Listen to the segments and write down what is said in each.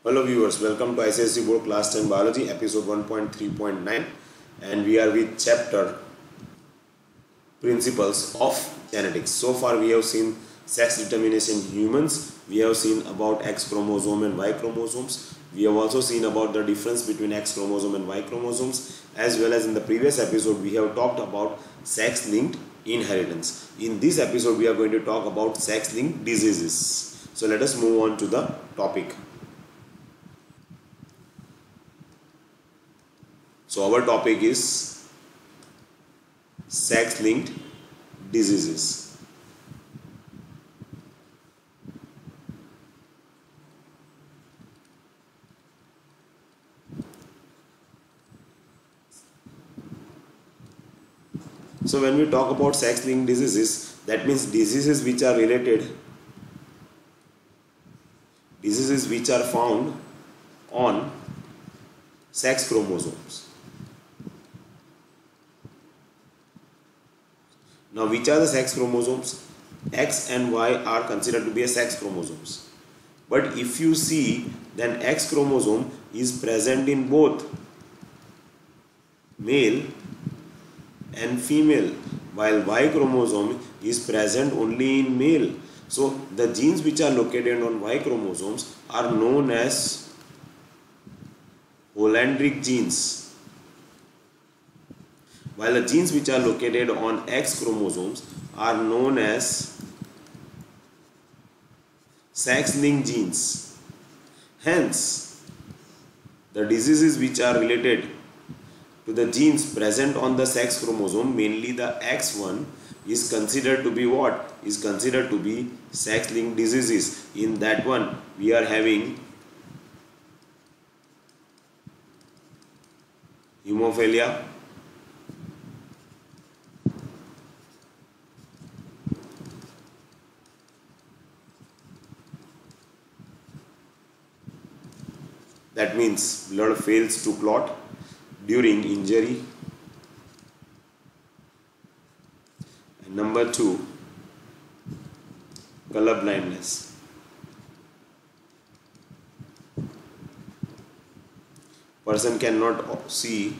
Hello viewers, welcome to ICSE Board Class 10 Biology episode 1.3.9 and we are with chapter Principles of Genetics. So far we have seen sex determination in humans, we have seen about X chromosome and Y chromosomes, we have also seen about the difference between X chromosome and Y chromosomes, as well as in the previous episode we have talked about sex linked inheritance. In this episode we are going to talk about sex linked diseases. So let us move on to the topic. So our topic is sex-linked diseases. So when we talk about sex-linked diseases, that means diseases which are related, diseases which are found on sex chromosomes. Now, which are the sex chromosomes? X and Y are considered to be a sex chromosomes. But if you see, then X chromosome is present in both male and female, while Y chromosome is present only in male. So, the genes which are located on Y chromosomes are known as Hollandric genes, while the genes which are located on X chromosomes are known as sex-linked genes. Hence, the diseases which are related to the genes present on the sex chromosome, mainly the X1, is considered to be what? Is considered to be sex-linked diseases. In that one, we are having hemophilia, that means blood fails to clot during injury. And number 2, color blindness. Person cannot see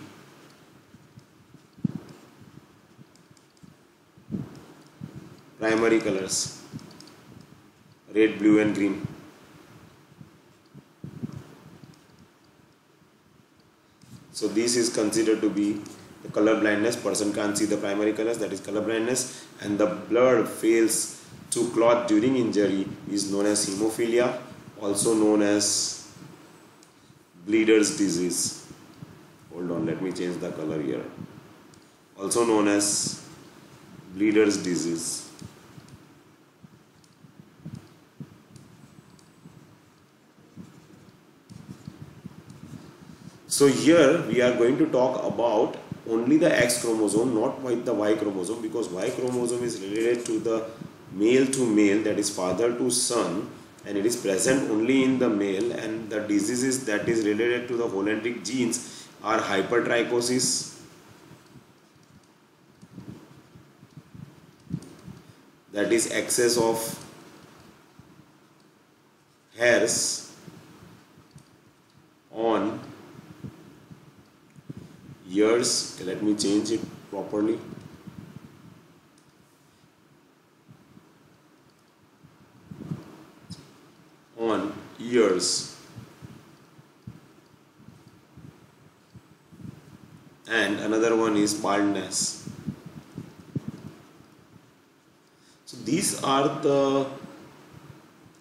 primary colors, red, blue and green. So this is considered to be the color blindness. Person can't see the primary colors, that is color blindness, and the blood fails to clot during injury is known as hemophilia, also known as bleeder's disease. Hold on, let me change the color here. Also known as bleeder's disease. So here we are going to talk about only the X chromosome, not the Y chromosome, because Y chromosome is related to the male to male, that is father to son, and it is present only in the male, and the diseases that is related to the Hollandric genes are hypertrichosis, that is excess of hairs on ears. Okay, let me change it properly. On ears, and another one is baldness. So these are the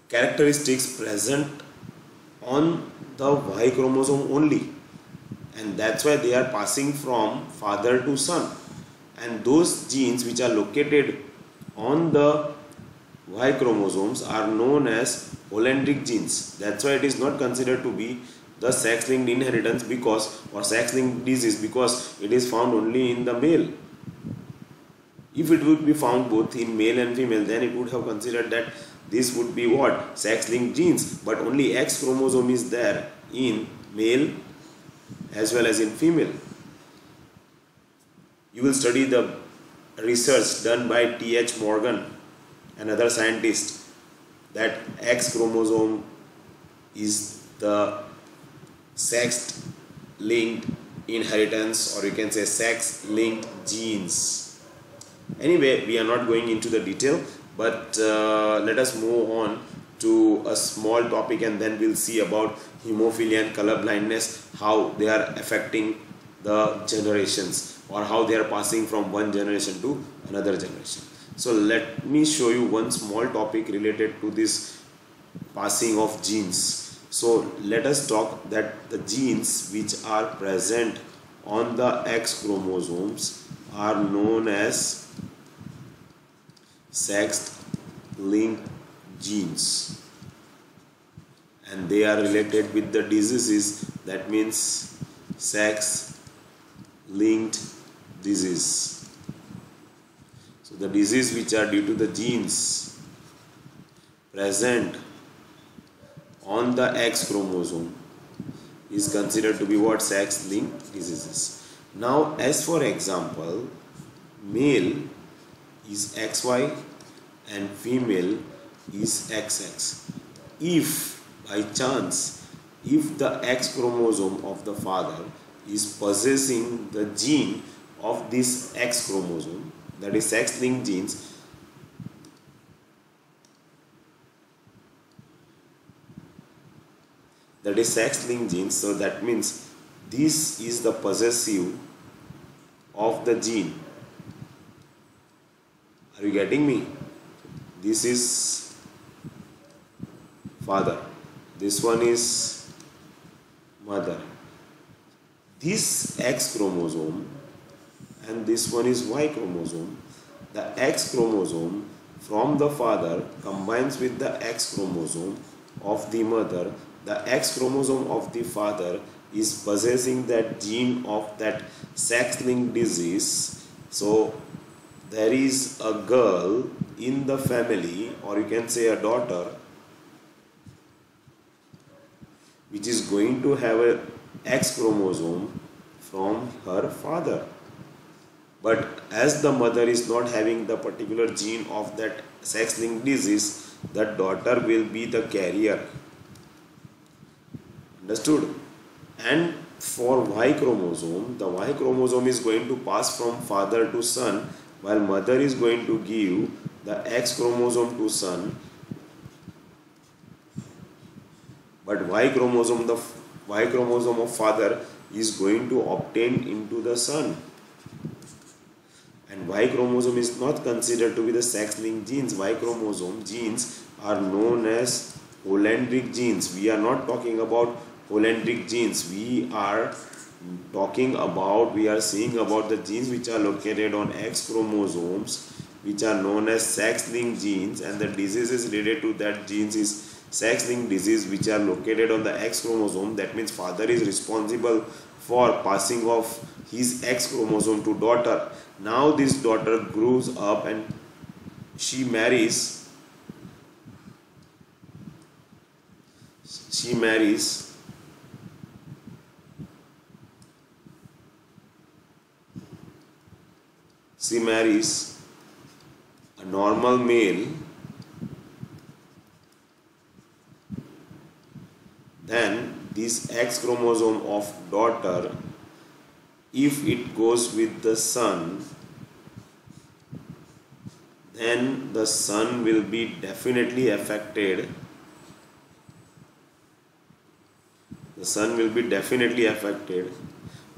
characteristics present on the Y chromosome only, and that's why they are passing from father to son, and those genes which are located on the Y chromosomes are known as Hollandric genes. That's why it is not considered to be the sex-linked inheritance because, or sex-linked disease, because it is found only in the male. If it would be found both in male and female, then it would have considered that this would be what? Sex-linked genes, but only X chromosome is there in male as well as in female. You will study the research done by T.H. Morgan, another scientist, that X chromosome is the sex linked inheritance, or you can say sex linked genes. Anyway, we are not going into the detail, but let us move on to a small topic, and then we'll see about hemophilia and color blindness, how they are affecting the generations, or how they are passing from one generation to another generation. So let me show you one small topic related to this passing of genes. So let us talk that the genes which are present on the X chromosomes are known as sex linked genes, and they are related with the diseases. That means sex linked disease. So the disease which are due to the genes present on the X chromosome is considered to be what? Sex linked diseases. Now, as for example, male is XY and female is XX. If by chance, if the X chromosome of the father is possessing the gene of this X chromosome, that is sex linked genes, so that means this is the possessive of the gene. Are you getting me? This is father, this one is mother. This X chromosome and this one is Y chromosome. The X chromosome from the father combines with the X chromosome of the mother. The X chromosome of the father is possessing that gene of that sex-linked disease. So there is a girl in the family, or you can say a daughter, which is going to have a X chromosome from her father. But as the mother is not having the particular gene of that sex-linked disease, that daughter will be the carrier. Understood? And for Y chromosome, the Y chromosome is going to pass from father to son, while mother is going to give the X chromosome to son. But Y chromosome of father is going to obtain into the son. And Y chromosome is not considered to be the sex-linked genes. Y chromosome genes are known as holendric genes. We are not talking about holendric genes. We are seeing about the genes which are located on X chromosomes, which are known as sex-linked genes, and the diseases related to that genes is sex-linked disease which are located on the X chromosome. That means father is responsible for passing of his X chromosome to daughter. Now this daughter grows up and she marries a normal male. Then this X chromosome of daughter, if it goes with the son, then the son will be definitely affected. The son will be definitely affected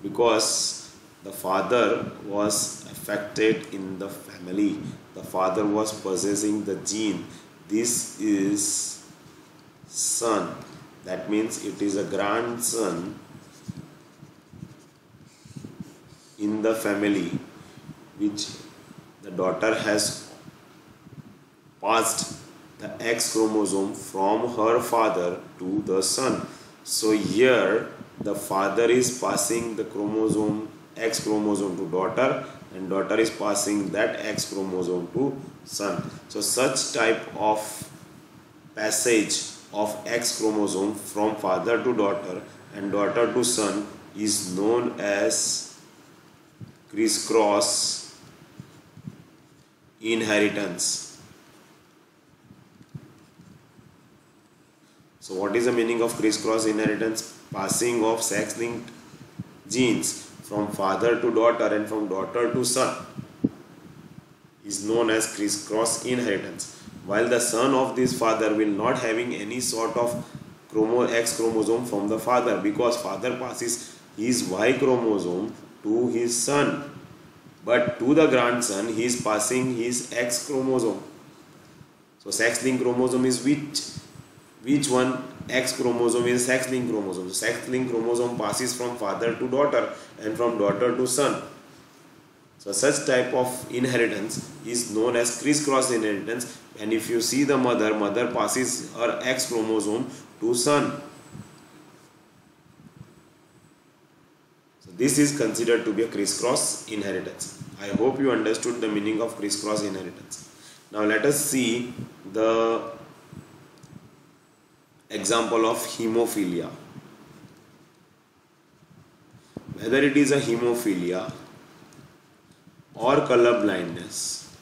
because the father was affected in the family. The father was possessing the gene. This is son. That means it is a grandson in the family, which the daughter has passed the X chromosome from her father to the son. So here the father is passing the X chromosome to daughter, and daughter is passing that X chromosome to son. So such type of passage of X chromosome from father to daughter and daughter to son is known as crisscross inheritance. So what is the meaning of crisscross inheritance? Passing of sex-linked genes from father to daughter and from daughter to son is known as crisscross inheritance. While the son of this father will not having any sort of X chromosome from the father, because father passes his Y chromosome to his son, but to the grandson he is passing his X chromosome. So sex-linked chromosome is which one? X chromosome is sex-linked chromosome. So sex-linked chromosome passes from father to daughter and from daughter to son. So such type of inheritance is known as crisscross inheritance, and if you see the mother passes her X chromosome to son. So this is considered to be a crisscross inheritance. I hope you understood the meaning of crisscross inheritance. Now let us see the example of hemophilia. Whether it is a hemophilia or color blindness,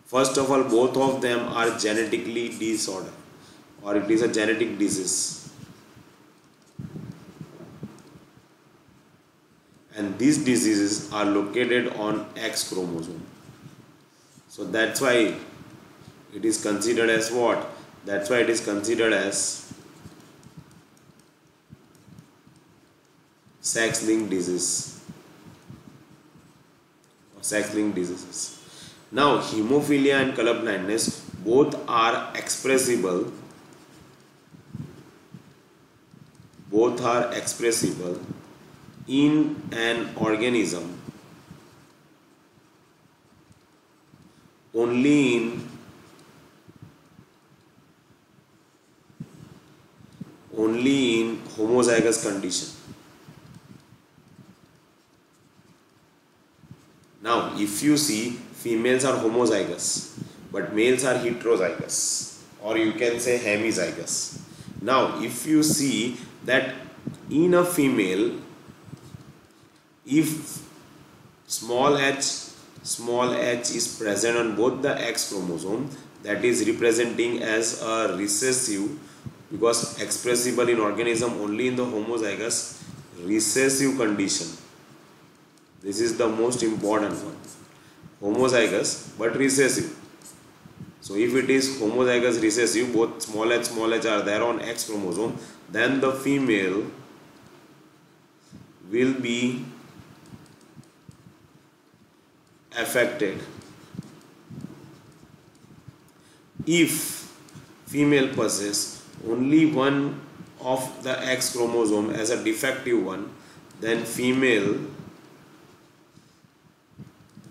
first of all, both of them are genetically disorder, or it is a genetic disease. And these diseases are located on X chromosome. So that's why it is considered as what? That's why it is considered as sex-linked disease or sex-linked diseases. Now hemophilia and color blindness both are expressible. Both are expressible in an organism only in homozygous condition. Now if you see, females are homozygous but males are heterozygous, or you can say hemizygous. Now if you see that in a female, if small h is present on both the X chromosome, that is representing as a recessive, because expressible in organism only in the homozygous recessive condition. This is the most important one. Homozygous but recessive. So if it is homozygous recessive, both small h are there on X chromosome, then the female will be affected. If female possesses only one of the X chromosome as a defective one, then female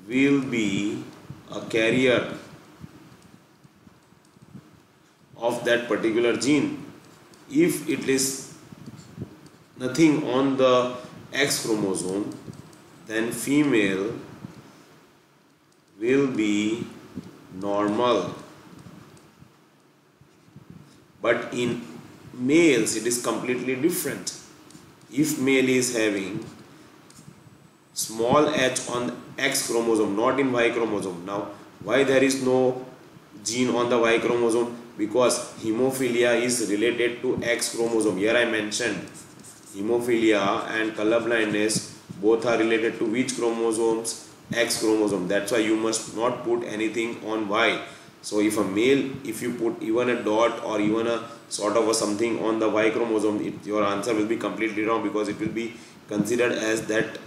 will be a carrier of that particular gene. If it is nothing on the X chromosome, then female will be normal. But in males it is completely different. If male is having small h on X chromosome, not in Y chromosome. Now why there is no gene on the Y chromosome? Because hemophilia is related to X chromosome. Here I mentioned hemophilia and color blindness both are related to which chromosomes? X chromosome. That's why you must not put anything on Y. So if a male, if you put even a dot or even a sort of a something on the Y chromosome, your answer will be completely wrong, because it will be considered as that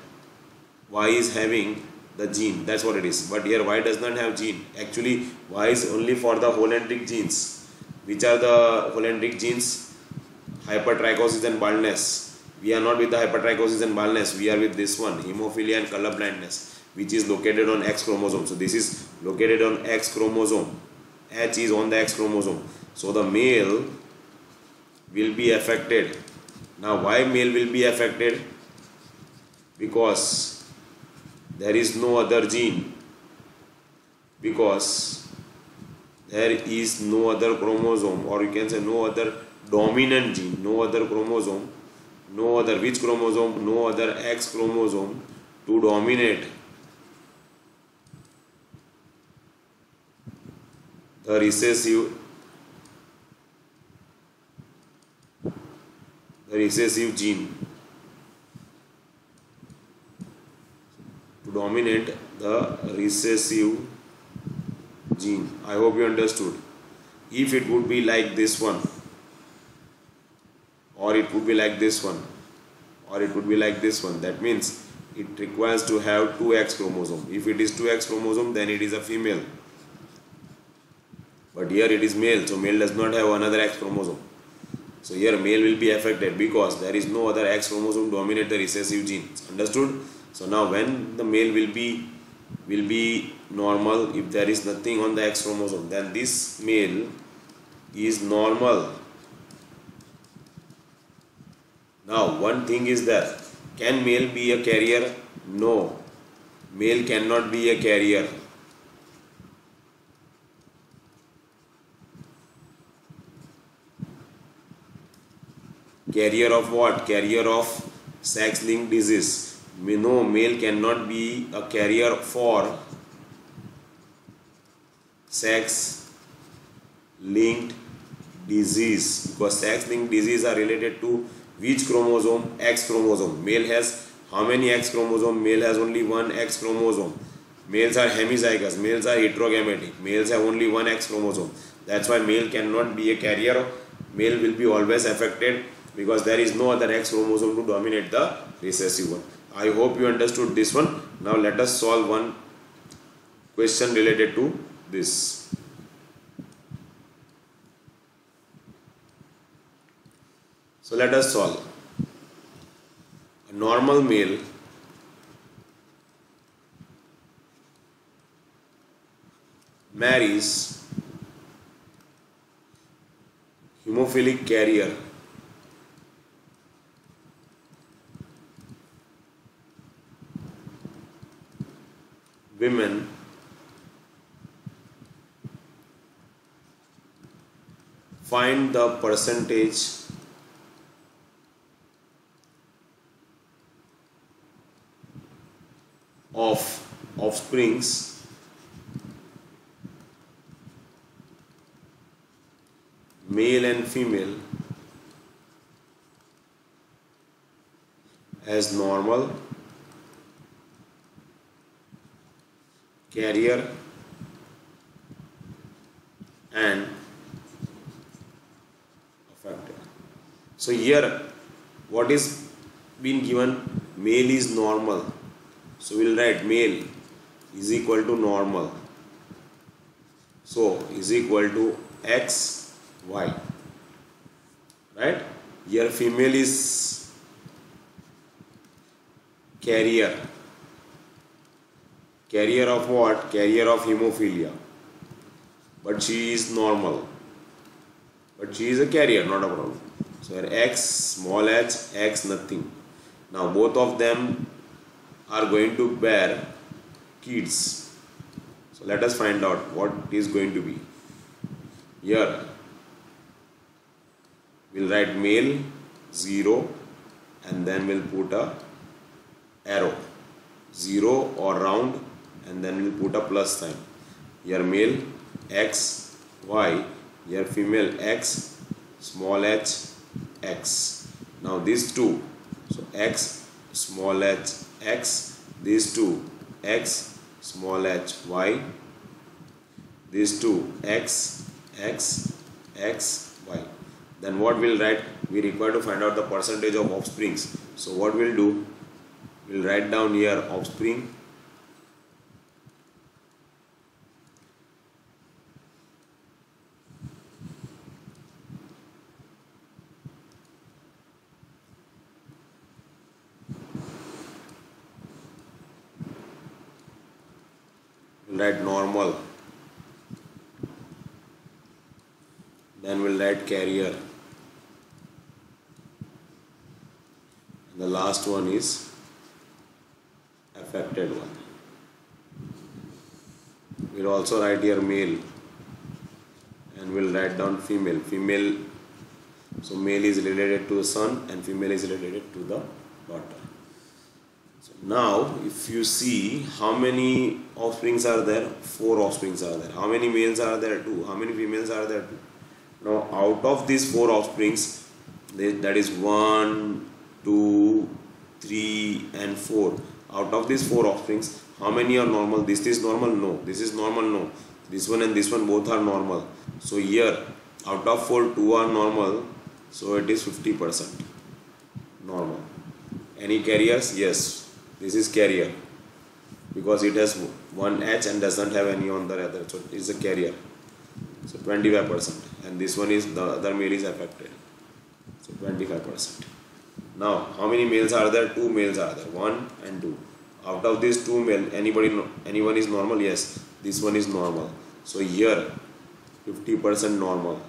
Y is having the gene. That's what it is. But here Y does not have gene. Actually Y is only for the holendric genes. Which are the holendric genes? Hypertrichosis and baldness. We are not with the hypertrichosis and baldness. We are with this one, hemophilia and color blindness, which is located on X chromosome. So this is located on X chromosome. H is on the X chromosome. So the male will be affected. Now why male will be affected? Because there is no other gene. Because there is no other chromosome, or you can say no other dominant gene, no other chromosome, no other, which chromosome? No other X chromosome to dominate the recessive gene to dominate the recessive gene. I hope you understood. If it would be like this one, or it would be like this one, or it would be like this one, that means it requires to have two X chromosome. If it is two X chromosome, then it is a female. But here it is male, so male does not have another X chromosome. So here male will be affected because there is no other X chromosome dominate the recessive gene. Understood? So now when the male will be normal, if there is nothing on the X chromosome, then this male is normal. Now one thing is that, can male be a carrier? No, male cannot be a carrier. Carrier of what? Carrier of sex-linked disease. No, male cannot be a carrier for sex-linked disease, because sex-linked disease are related to which chromosome? X chromosome. Male has how many X chromosome? Male has only one X chromosome. Males are hemizygous, males are heterogametic, males have only one X chromosome. That's why male cannot be a carrier. Male will be always affected because there is no other X chromosome to dominate the recessive one. I hope you understood this one. Now let us solve one question related to this. So let us solve. A normal male marries hemophilic carrier women find the percentage of offsprings male and female as normal, carrier and affected. So here what is been given? Male is normal. So we will write male is equal to normal. So is equal to X, Y. Right? Here female is carrier. Carrier of what? Carrier of hemophilia. But she is normal. But she is a carrier, not a problem. So here X, small h, X nothing. Now both of them are going to bear kids. So let us find out what is going to be. Here we'll write male 0 and then we'll put a arrow 0 or round and then we'll put a plus sign. Here male X, Y, here female X, small h, X. Now these two, so X, small h, X, these two X, small h, Y, these two X, X, X, Y. Then what we'll write? We require to find out the percentage of offsprings. So what we'll do? We'll write down here offspring write normal, then we'll write carrier, and the last one is affected one. We'll also write here male and we'll write down female. Female, so male is related to the son and female is related to the daughter. So Now, if you see how many offsprings are there, 4 offsprings are there. How many males are there? 2. How many females are there? 2. Now, out of these 4 offsprings, that is 1, 2, 3 and 4. Out of these 4 offsprings, how many are normal? This is normal? No. This is normal? No. This one and this one both are normal. So here, out of 4, 2 are normal. So it is 50% normal. Any carriers? Yes. This is carrier because it has one H and doesn't have any on the other, so it is a carrier. So 25%, and this one is the other male is affected. So 25%. Now, how many males are there? 2 males are there, 1 and 2. Out of these 2 male, anyone is normal? Yes, this one is normal. So here, 50% normal.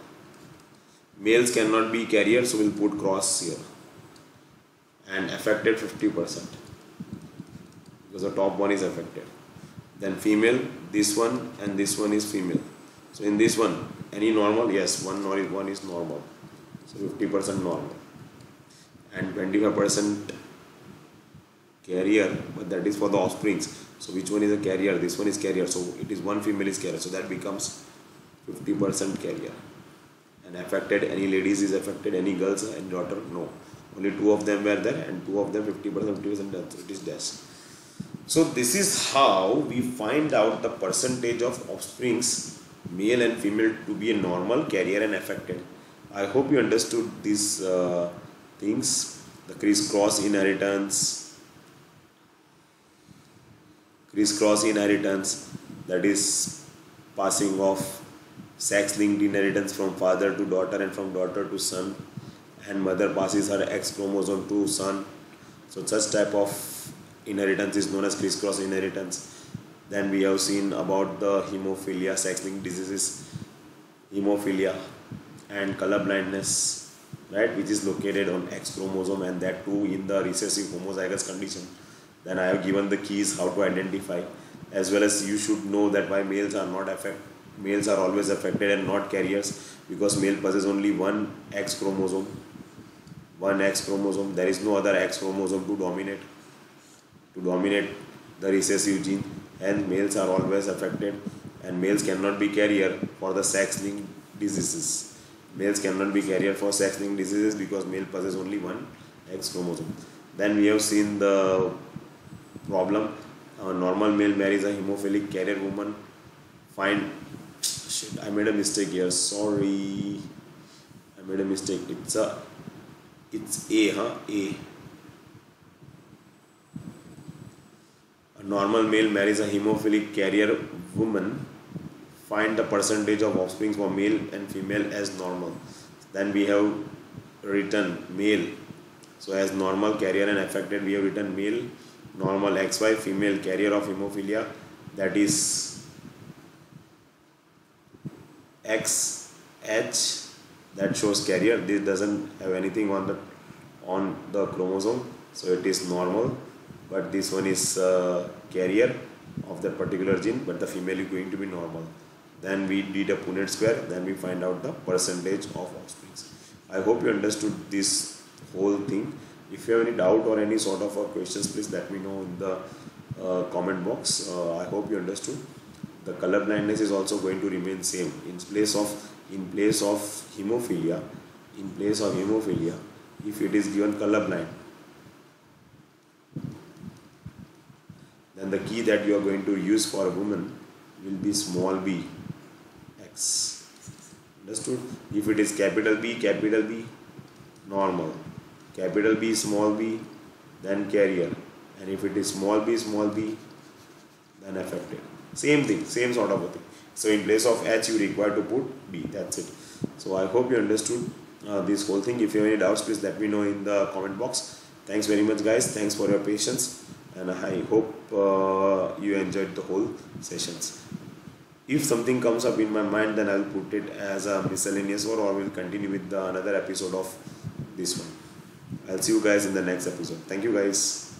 Males cannot be carrier, so we'll put cross here. And affected 50%. Because the top one is affected. Then female, this one and this one is female. So in this one, any normal? Yes, one is normal. So 50% normal. And 25% carrier, but that is for the offsprings. So which one is a carrier? This one is carrier. So it is one female is carrier. So that becomes 50% carrier. And affected, any ladies is affected, any girls, any daughter? No. Only 2 of them were there and 2 of them 50%, 50%, so it is dash. So this is how we find out the percentage of offsprings, male and female, to be a normal, carrier and affected. I hope you understood these things. The crisscross inheritance, that is passing of sex-linked inheritance from father to daughter and from daughter to son, and mother passes her X chromosome to son. So such type of inheritance is known as crisscross inheritance. Then we have seen about the hemophilia, sex-linked diseases, hemophilia and color blindness, right, which is located on X chromosome, and that too in the recessive homozygous condition. Then I have given the keys how to identify, as well as you should know that why males are always affected and not carriers, because male possesses only one X chromosome. There is no other X chromosome to dominate the recessive gene, and males are always affected, and males cannot be carrier for the sex-linked diseases. Males cannot be carrier for sex-linked diseases because male possesses only one X chromosome. Then we have seen the problem. A normal male marries a hemophilic carrier woman. I made a mistake here. Sorry, I made a mistake. It's A. Normal male marries a hemophilic carrier woman. Find the percentage of offspring for male and female as normal. Then we have written male. So as normal, carrier and affected, we have written male, normal XY, female carrier of hemophilia, that is XH, that shows carrier. This doesn't have anything on the chromosome, so it is normal. But this one is carrier of that particular gene, but the female is going to be normal. Then we did a Punnett square, then we find out the percentage of offspring. I hope you understood this whole thing. If you have any doubt or any sort of questions, please let me know in the comment box. I hope you understood. The color blindness is also going to remain same. In place of hemophilia, if it is given color blind, then the key that you are going to use for a woman will be small b, X. Understood? If it is capital B, normal. Capital B, small b, then carrier. And if it is small b, then affected. Same thing, same sort of a thing. So in place of H, you require to put B. That's it. So I hope you understood this whole thing. If you have any doubts, please let me know in the comment box. Thanks very much, guys. Thanks for your patience. And I hope you enjoyed the whole sessions. If something comes up in my mind, then I'll put it as a miscellaneous or we'll continue with another episode of this one. I'll see you guys in the next episode. Thank you, guys.